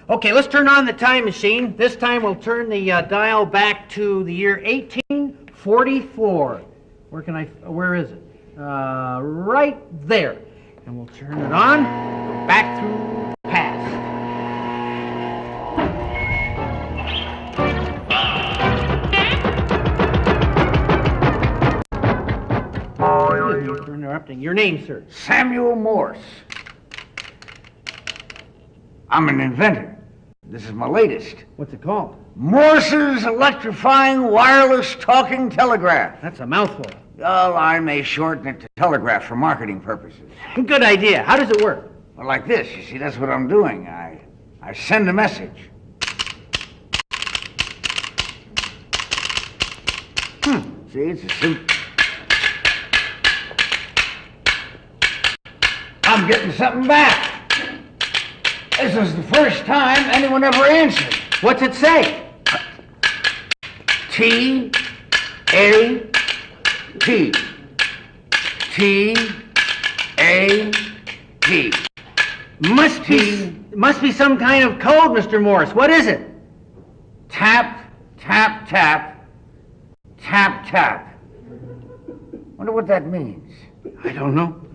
Okay, let's turn on the time machine. This time we'll turn the dial back to the year 1844. Where is it? Right there. And we'll turn it on, go back through past. You're interrupting. Your name, sir? Samuel Morse. I'm an inventor. This is my latest. What's it called? Morse's electrifying wireless talking telegraph. That's a mouthful. Well, I may shorten it to telegraph for marketing purposes. Good idea. How does it work? Well, like this. You see, that's what I'm doing. I send a message. See, it's a suit. I'm getting something back. This is the first time anyone ever answered. What's it say? T-A-P. T-A-P. Must be some kind of code, Mr. Morse. What is it? Tap, tap, tap. Tap, tap. Wonder what that means. I don't know.